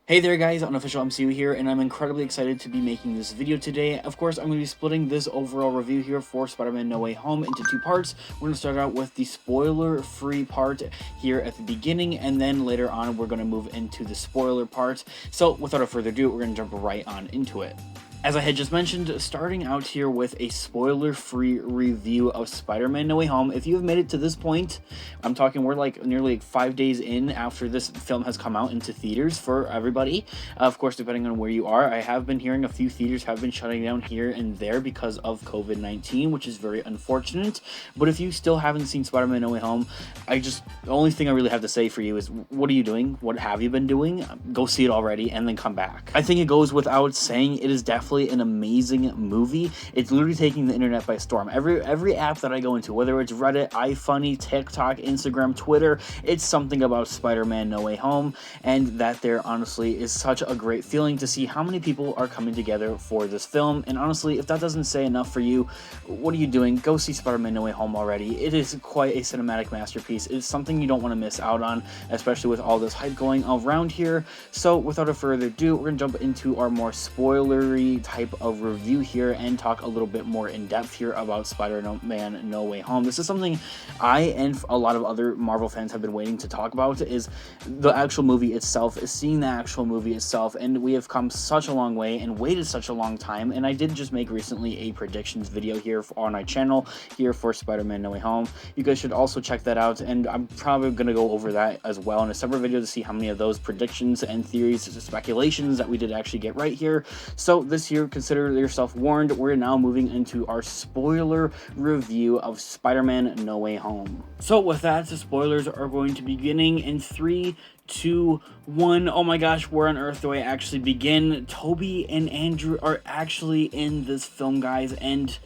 Hey there guys, Unofficial MCU here, and I'm incredibly excited to be making this video today. Of course, I'm going to be splitting this overall review here for Spider-Man No Way Home into two parts. We're going to start out with the spoiler-free part here at the beginning, and then later on we're going to move into the spoiler part. So without further ado, we're going to jump right on into it. As I had just mentioned, starting out here with a spoiler-free review of Spider-Man No Way Home. If you have made it to this point, I'm talking we're like nearly 5 days in after this film has come out into theaters for everybody. Of course, depending on where you are. I have been hearing a few theaters have been shutting down here and there because of COVID-19, which is very unfortunate. But if you still haven't seen Spider-Man No Way Home, the only thing I really have to say for you is, what are you doing? What have you been doing? Go see it already and then come back. I think it goes without saying, it is definitely an amazing movie. It's literally taking the internet by storm. Every app that I go into, whether it's Reddit, iFunny, TikTok, Instagram, Twitter, it's something about Spider-Man No Way Home, and that there honestly is such a great feeling to see how many people are coming together for this film. And honestly, if that doesn't say enough for you, what are you doing? Go see Spider-Man No Way Home already. It is quite a cinematic masterpiece. It's something you don't want to miss out on, especially with all this hype going around here. So without further ado, we're gonna jump into our more spoilery type of review here and talk a little bit more in depth here about Spider-Man No Way Home. This is something I and a lot of other Marvel fans have been waiting to talk about, is the actual movie itself, is seeing the actual movie itself. And we have come such a long way and waited such a long time. And I did just make recently a predictions video here on my channel here for Spider-Man No Way Home. You guys should also check that out, and I'm probably going to go over that as well in a separate video to see how many of those predictions and theories, speculations that we did actually get right here. So this year, consider yourself warned. We're now moving into our spoiler review of Spider-Man No Way Home. So with that, the spoilers are going to be beginning in 3, 2, 1. Oh my gosh, where on earth do I actually begin? Toby and Andrew are actually in this film, guys, and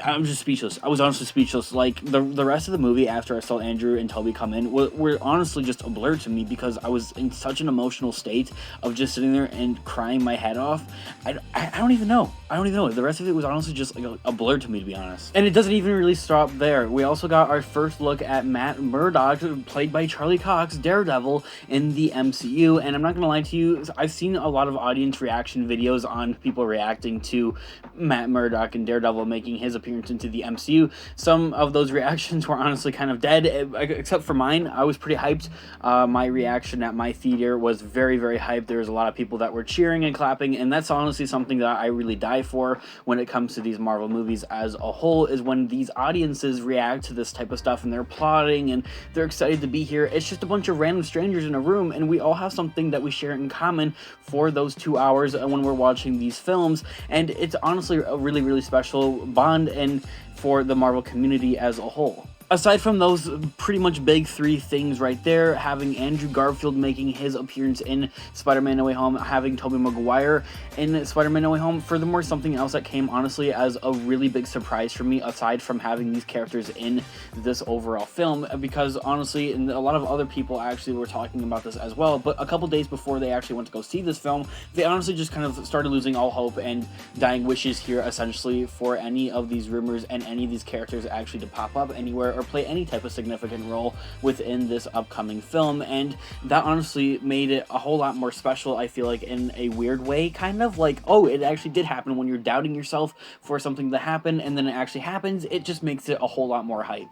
I'm just speechless. I was honestly speechless. Like, the rest of the movie after I saw Andrew and Toby come in were honestly just a blur to me, because I was in such an emotional state of just sitting there and crying my head off. I don't even know. I don't even know. The rest of it was honestly just like a blur to me, to be honest. And it doesn't even really stop there. We also got our first look at Matt Murdock, played by Charlie Cox, Daredevil, in the MCU. And I'm not gonna lie to you, I've seen a lot of audience reaction videos on people reacting to Matt Murdock and Daredevil making his appearance into the MCU. Some of those reactions were honestly kind of dead, except for mine. I was pretty hyped. My reaction at my theater was very, very hyped. There was a lot of people that were cheering and clapping, and that's honestly something that I really die for when it comes to these Marvel movies as a whole, is when these audiences react to this type of stuff and they're applauding and they're excited to be here. It's just a bunch of random strangers in a room, and we all have something that we share in common for those 2 hours when we're watching these films, and it's honestly a really, really special bond and for the Marvel community as a whole. Aside from those pretty much big 3 things right there, having Andrew Garfield making his appearance in Spider-Man No Way Home, having Tobey Maguire in Spider-Man No Way Home, furthermore, something else that came honestly as a really big surprise for me, aside from having these characters in this overall film, because honestly, and a lot of other people actually were talking about this as well, but a couple days before they actually went to go see this film, they honestly just kind of started losing all hope and dying wishes here, essentially, for any of these rumors and any of these characters actually to pop up anywhere or play any type of significant role within this upcoming film. And that honestly made it a whole lot more special, I feel like, in a weird way, kind of like, oh, it actually did happen. When you're doubting yourself for something to happen and then it actually happens, it just makes it a whole lot more hype.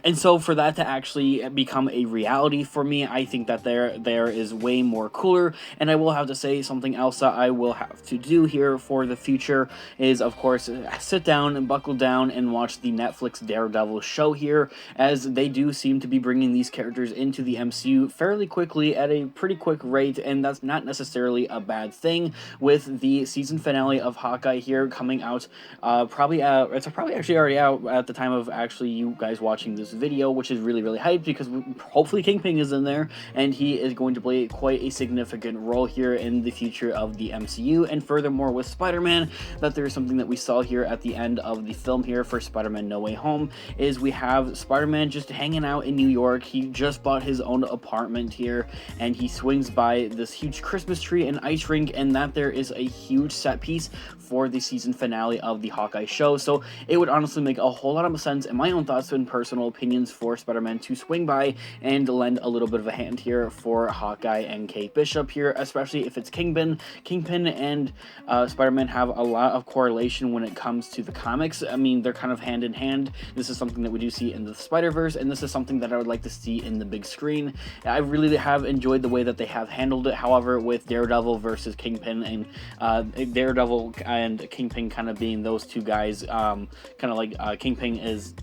And so for that to actually become a reality for me, I think that there is way more cooler. And I will have to say, something else that I will have to do here for the future is, of course, sit down and buckle down and watch the Netflix Daredevil show here, as they do seem to be bringing these characters into the MCU fairly quickly at a pretty quick rate, and that's not necessarily a bad thing, with the season finale of Hawkeye here coming out it's probably actually already out at the time of actually you guys watching this video, which is really, really hyped, because hopefully Kingpin is in there and he is going to play quite a significant role here in the future of the MCU. And furthermore, with Spider-Man, that there is something that we saw here at the end of the film here for Spider-Man No Way Home, is we have Spider-Man just hanging out in New York. He just bought his own apartment here, and he swings by this huge Christmas tree and ice rink, and that there is a huge set piece for the season finale of the Hawkeye show. So it would honestly make a whole lot of sense, in my own thoughts and personal opinions for Spider-Man to swing by and lend a little bit of a hand here for Hawkeye and Kate Bishop here, especially if it's Kingpin. Kingpin and Spider-Man have a lot of correlation when it comes to the comics. I mean, they're kind of hand in hand. This is something that we do see in the Spider-Verse, and this is something that I would like to see in the big screen. I really have enjoyed the way that they have handled it. However, with Daredevil versus Kingpin, and Daredevil and Kingpin kind of being those two guys, kind of like Kingpin is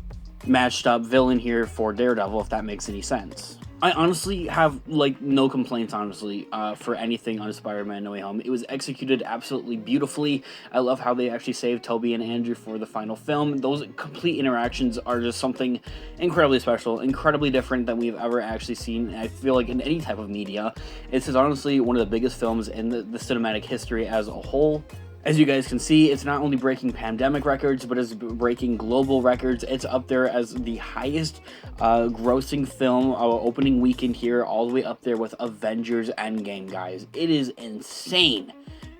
matched up villain here for Daredevil, if that makes any sense. I honestly have like no complaints, honestly, for anything on Spider-Man No Way Home. It was executed absolutely beautifully. I love how they actually saved Tobey and Andrew for the final film. Those complete interactions are just something incredibly special, incredibly different than we've ever actually seen. I feel like in any type of media. This is honestly one of the biggest films in the cinematic history as a whole. As you guys can see, it's not only breaking pandemic records, but it's breaking global records. It's up there as the highest grossing film opening weekend here, all the way up there with Avengers Endgame, guys. It is insane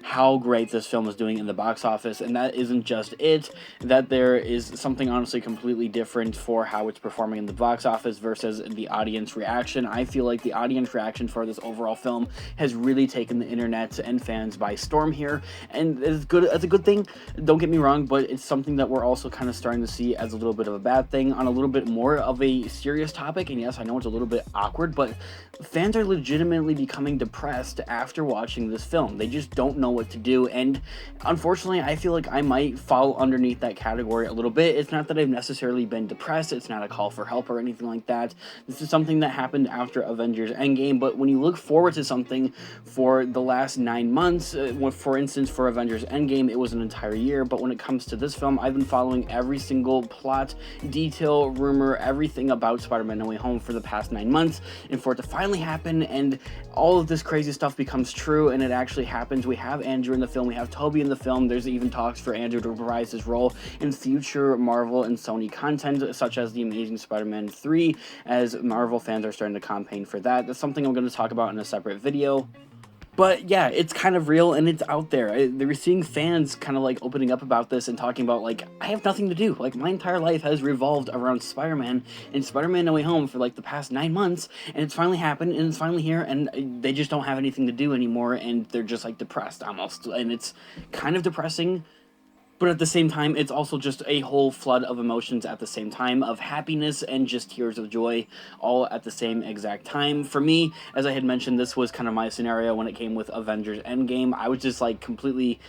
how great this film is doing in the box office, and that isn't just it, that there is something honestly completely different for how it's performing in the box office versus the audience reaction. I feel like the audience reaction for this overall film has really taken the internet and fans by storm here, and it's good. It's a good thing, don't get me wrong, but it's something that we're also kind of starting to see as a little bit of a bad thing on a little bit more of a serious topic. And yes, I know it's a little bit awkward, but fans are legitimately becoming depressed after watching this film. They just don't know what to do, and unfortunately I feel like I might fall underneath that category a little bit. It's not that I've necessarily been depressed, it's not a call for help or anything like that. This is something that happened after Avengers Endgame, but when you look forward to something for the last 9 months, for instance for Avengers Endgame it was an entire year, but when it comes to this film, I've been following every single plot, detail, rumor, everything about Spider-Man No Way Home for the past 9 months, and for it to finally happen and all of this crazy stuff becomes true and it actually happens. We have Andrew in the film, we have Tobey in the film. There's even talks for Andrew to reprise his role in future Marvel and Sony content, such as The Amazing Spider-Man 3, as Marvel fans are starting to campaign for that. That's something I'm going to talk about in a separate video. But yeah, it's kind of real and it's out there. We're seeing fans kind of like opening up about this and talking about like, I have nothing to do. Like my entire life has revolved around Spider-Man and Spider-Man No Way Home for like the past 9 months, and it's finally happened and it's finally here, and they just don't have anything to do anymore, and they're just like depressed almost, and it's kind of depressing. But at the same time, it's also just a whole flood of emotions at the same time, of happiness and just tears of joy, all at the same exact time. For me, as I had mentioned, this was kind of my scenario when it came with Avengers Endgame. I was just like completely,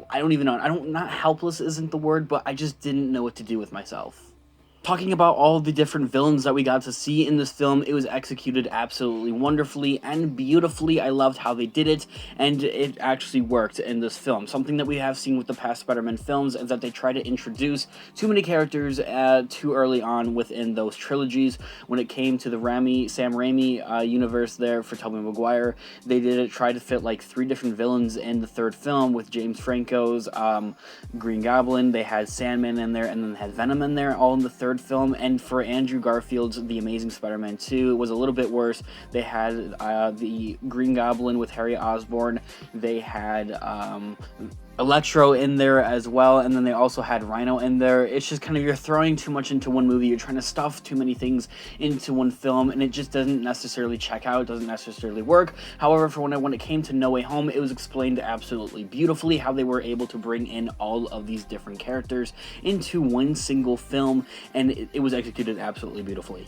I don't even know, not helpless isn't the word, but I just didn't know what to do with myself. Talking about all the different villains that we got to see in this film, it was executed absolutely wonderfully and beautifully. I loved how they did it, and it actually worked in this film. Something that we have seen with the past Spider-Man films is that they try to introduce too many characters too early on within those trilogies. When it came to the Sam Raimi universe there for Tobey Maguire, they try to fit like 3 different villains in the third film with James Franco's Green Goblin. They had Sandman in there, and then they had Venom in there, all in the third film. And for Andrew Garfield's The Amazing Spider-Man 2, it was a little bit worse. They had the Green Goblin with Harry Osborn. They had Electro in there as well, and then they also had Rhino in there. It's just kind of, you're throwing too much into one movie, you're trying to stuff too many things into one film, and it just doesn't necessarily check out, it doesn't necessarily work. However, for when it came to No Way Home, it was explained absolutely beautifully how they were able to bring in all of these different characters into one single film, and it was executed absolutely beautifully.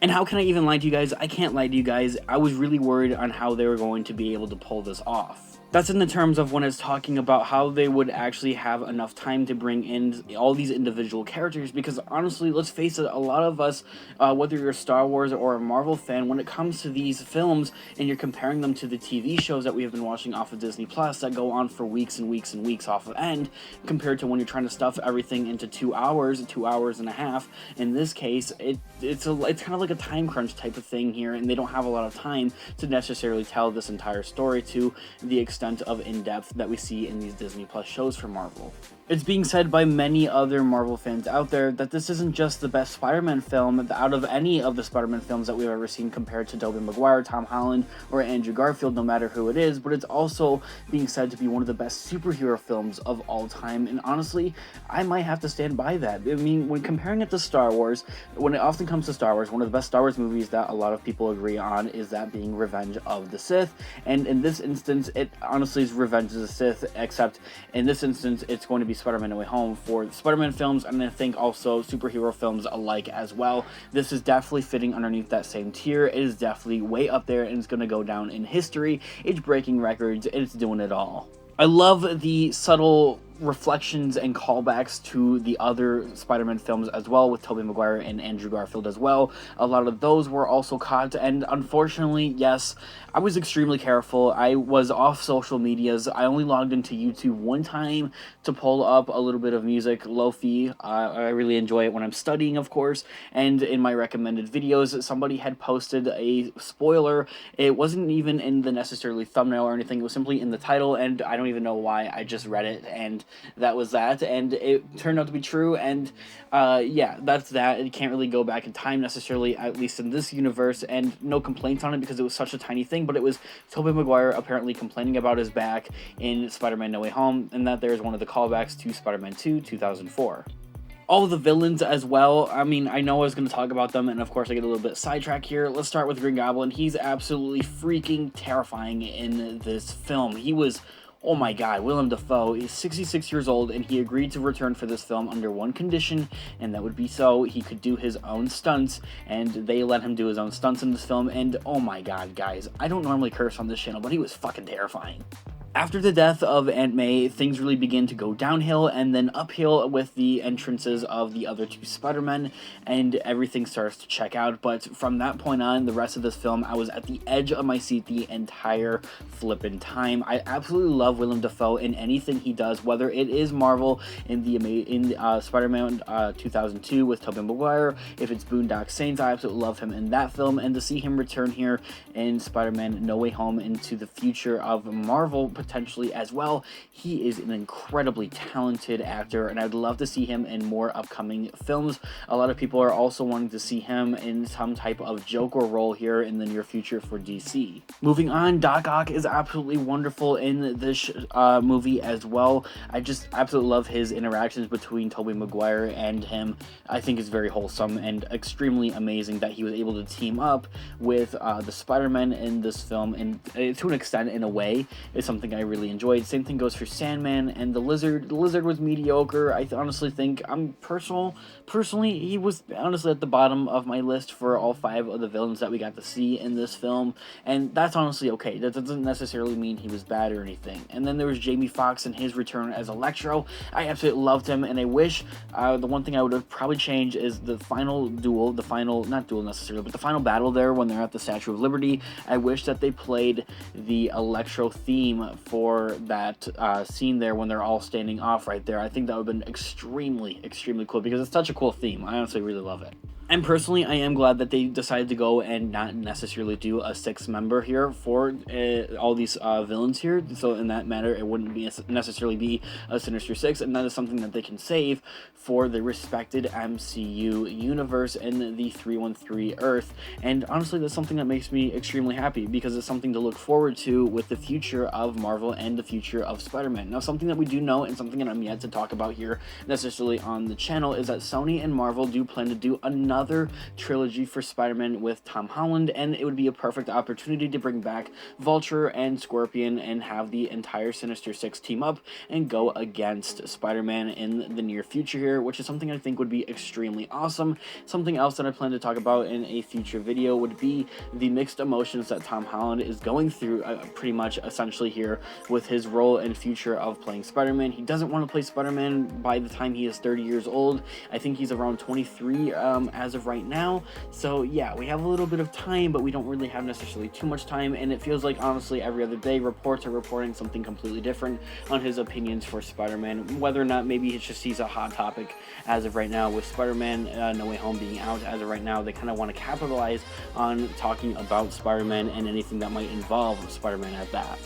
And how can I even lie to you guys? I can't lie to you guys. I was really worried on how they were going to be able to pull this off. That's in the terms of when it's talking about how they would actually have enough time to bring in all these individual characters, because honestly, let's face it, a lot of us, whether you're a Star Wars or a Marvel fan, when it comes to these films and you're comparing them to the TV shows that we have been watching off of Disney Plus that go on for weeks and weeks and weeks off of end, compared to when you're trying to stuff everything into 2 hours, 2 hours and a half, in this case, it's kind of like like a time crunch type of thing here, and they don't have a lot of time to necessarily tell this entire story to the extent of in-depth that we see in these Disney Plus shows from Marvel. It's being said by many other Marvel fans out there that this isn't just the best Spider-Man film out of any of the Spider-Man films that we've ever seen compared to Tobey Maguire, Tom Holland, or Andrew Garfield, no matter who it is, but it's also being said to be one of the best superhero films of all time, and honestly, I might have to stand by that. I mean, when comparing it to Star Wars, when it often comes to Star Wars, one of the best Star Wars movies that a lot of people agree on is that being Revenge of the Sith, and in this instance, it honestly is Revenge of the Sith, except in this instance, it's going to be Spider-Man No Way Home for Spider-Man films, and I think also superhero films alike as well. This is definitely fitting underneath that same tier. It is definitely way up there, and it's going to go down in history. It's breaking records, and it's doing it all. I love the subtle reflections and callbacks to the other Spider-Man films as well, with Tobey Maguire and Andrew Garfield as well. A lot of those were also caught, and unfortunately, yes, I was extremely careful. I was off social medias. I only logged into YouTube one time to pull up a little bit of music, lo-fi. I really enjoy it when I'm studying, of course, and in my recommended videos, somebody had posted a spoiler. It wasn't even in the necessarily thumbnail or anything, it was simply in the title, and I don't even know why. I just read it, and that was that, and it turned out to be true, and yeah, that's that. It can't really go back in time necessarily, at least in this universe, and no complaints on it because it was such a tiny thing, but it was Tobey Maguire apparently complaining about his back in Spider-Man No Way Home, and that there's one of the callbacks to Spider-Man 2, 2004. All of the villains as well. I mean, I know I was going to talk about them, and of course I get a little bit sidetracked here. Let's start with Green Goblin. He's absolutely freaking terrifying in this film. He was... oh my god, Willem Dafoe is 66 years old, and he agreed to return for this film under one condition, and that would be so he could do his own stunts, and they let him do his own stunts in this film, and oh my god, guys, I don't normally curse on this channel, but he was fucking terrifying. After the death of Aunt May, things really begin to go downhill and then uphill with the entrances of the other two Spider-Men, and everything starts to check out. But from that point on, the rest of this film, I was at the edge of my seat the entire flippin' time. I absolutely love Willem Dafoe in anything he does, whether it is Marvel in Spider-Man 2002 with Tobey Maguire, if it's Boondock Saints, I absolutely love him in that film, and to see him return here in Spider-Man No Way Home into the future of Marvel potentially as well. He is an incredibly talented actor, and I'd love to see him in more upcoming films. A lot of people are also wanting to see him in some type of Joker role here in the near future for DC. Moving on, Doc Ock is absolutely wonderful in this movie as well. I just absolutely love his interactions between Tobey Maguire and him. I think it's very wholesome and extremely amazing that he was able to team up with the Spider-Man in this film, and to an extent, in a way, is something I really enjoyed. Same thing goes for Sandman and the Lizard. The Lizard was mediocre. I honestly think, personally, he was honestly at the bottom of my list for all 5 of the villains that we got to see in this film, and that's honestly okay. That doesn't necessarily mean he was bad or anything. And then there was Jamie Foxx and his return as Electro. I absolutely loved him, and I wish, the one thing I would have probably changed is the final duel, not duel necessarily, but the final battle there when they're at the Statue of Liberty. I wish that they played the Electro theme for that scene there when they're all standing off right there. I think that would have been extremely, extremely cool because it's such a cool theme. I honestly really love it. And personally, I am glad that they decided to go and not necessarily do a 6th member here for all these villains here. So in that matter, it wouldn't be necessarily be a Sinister Six, and that is something that they can save for the respected MCU universe and the 313 Earth. And honestly, that's something that makes me extremely happy because it's something to look forward to with the future of Marvel and the future of Spider-Man. Now, something that we do know and something that I'm yet to talk about here necessarily on the channel is that Sony and Marvel do plan to do another trilogy for Spider-Man with Tom Holland, and it would be a perfect opportunity to bring back Vulture and Scorpion and have the entire Sinister Six team up and go against Spider-Man in the near future here, which is something I think would be extremely awesome. Something else that I plan to talk about in a future video would be the mixed emotions that Tom Holland is going through pretty much essentially here with his role and future of playing Spider-Man. He doesn't want to play Spider-Man by the time he is 30 years old. I think he's around 23 as as of right now. So yeah, we have a little bit of time, but we don't really have necessarily too much time, and it feels like honestly every other day reports are reporting something completely different on his opinions for Spider-Man, whether or not maybe it's just he's a hot topic as of right now with Spider-Man No Way Home being out. As of right now, they kind of want to capitalize on talking about Spider-Man and anything that might involve Spider-Man at that.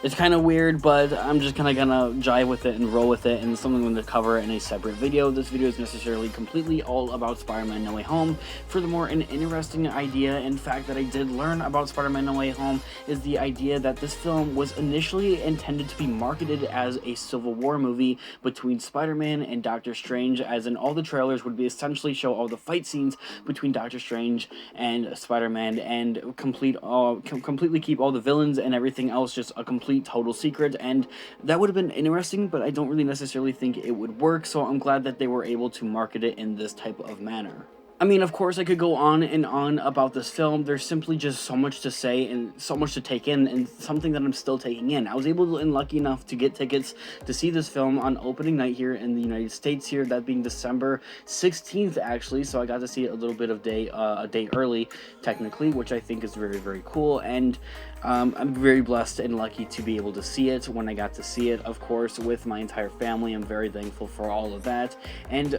It's kind of weird, but I'm just kind of gonna jive with it and roll with it, and something I'm going to cover in a separate video. This video is necessarily completely all about Spider-Man No Way Home. Furthermore, an interesting idea and fact that I did learn about Spider-Man No Way Home is the idea that this film was initially intended to be marketed as a Civil War movie between Spider-Man and Doctor Strange, as in all the trailers would be essentially show all the fight scenes between Doctor Strange and Spider-Man, and completely keep all the villains and everything else just a complete total secret. And that would have been interesting, but I don't really necessarily think it would work, so I'm glad that they were able to market it in this type of manner. I mean, of course, I could go on and on about this film. There's simply just so much to say and so much to take in, and something that I'm still taking in. I was able to, and lucky enough to get tickets to see this film on opening night here in the United States here, that being December 16th, actually. So I got to see it a little bit of a day early, technically, which I think is very, very cool. And I'm very blessed and lucky to be able to see it when I got to see it, of course, with my entire family. I'm very thankful for all of that. And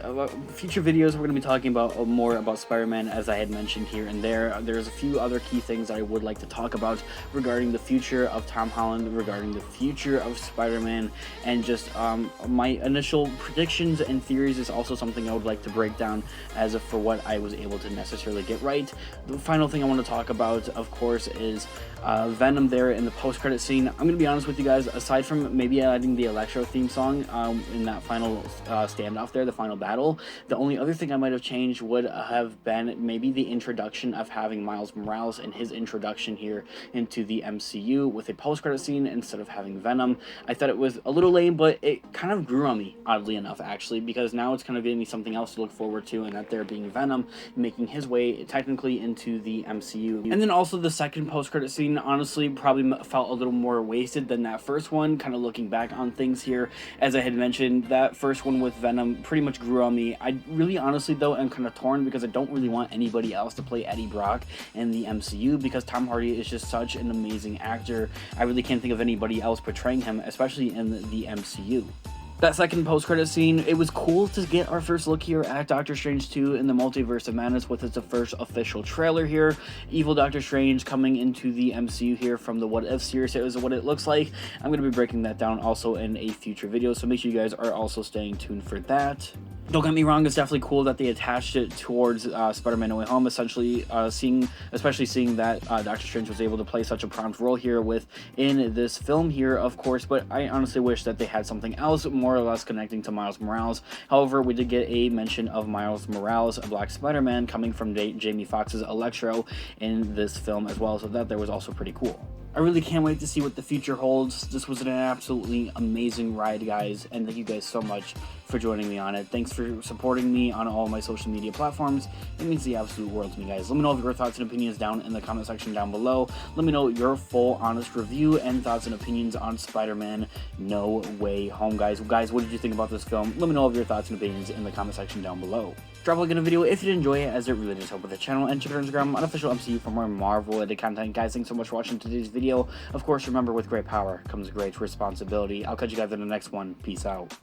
future videos, we're going to be talking about more about Spider-Man, as I had mentioned here and there. There's a few other key things I would like to talk about regarding the future of Tom Holland, regarding the future of Spider-Man, and just my initial predictions and theories is also something I would like to break down as for what I was able to necessarily get right. The final thing I want to talk about, of course, is Venom there in the post-credit scene. I'm gonna be honest with you guys, aside from maybe adding the Electro theme song in that final standoff there, the final battle, the only other thing I might have changed would have been maybe the introduction of having Miles Morales and his introduction here into the MCU with a post-credit scene instead of having Venom. I thought it was a little lame, but it kind of grew on me, oddly enough, actually, because now it's kind of giving me something else to look forward to, and that there being Venom making his way technically into the MCU. And then also the second post-credit scene, honestly, probably felt a little more wasted than that first one, kind of looking back on things here. As I had mentioned, that first one with Venom pretty much grew on me. I really honestly though am kind of torn, because I don't really want anybody else to play Eddie Brock in the MCU, because Tom Hardy is just such an amazing actor. I really can't think of anybody else portraying him, especially in the MCU. That second post-credit scene, it was cool to get our first look here at Doctor Strange 2 in the Multiverse of Madness with its first official trailer here. Evil Doctor Strange coming into the MCU here from the What If series is what it looks like. I'm going to be breaking that down also in a future video, so make sure you guys are also staying tuned for that. Don't get me wrong, it's definitely cool that they attached it towards Spider-Man No Way Home, especially seeing that Doctor Strange was able to play such a prompt role here within this film here, of course, but I honestly wish that they had something else more or less connecting to Miles Morales. However, we did get a mention of Miles Morales, a Black Spider-Man, coming from Jamie Foxx's Electro in this film as well, so that there was also pretty cool. I really can't wait to see what the future holds. This was an absolutely amazing ride, guys, and thank you guys so much for joining me on it. Thanks for supporting me on all my social media platforms. It means the absolute world to me, guys. Let me know your thoughts and opinions down in the comment section down below. Let me know your full, honest review and thoughts and opinions on Spider-Man No Way Home, guys. Guys, what did you think about this film? Let me know your thoughts and opinions in the comment section down below. Drop a like in the video if you did enjoy it, as it really does help with the channel, and check out our Instagram, Unofficial MCU, for more Marvel-related content. Guys, thanks so much for watching today's video. Of course, remember, with great power comes great responsibility. I'll catch you guys in the next one. Peace out.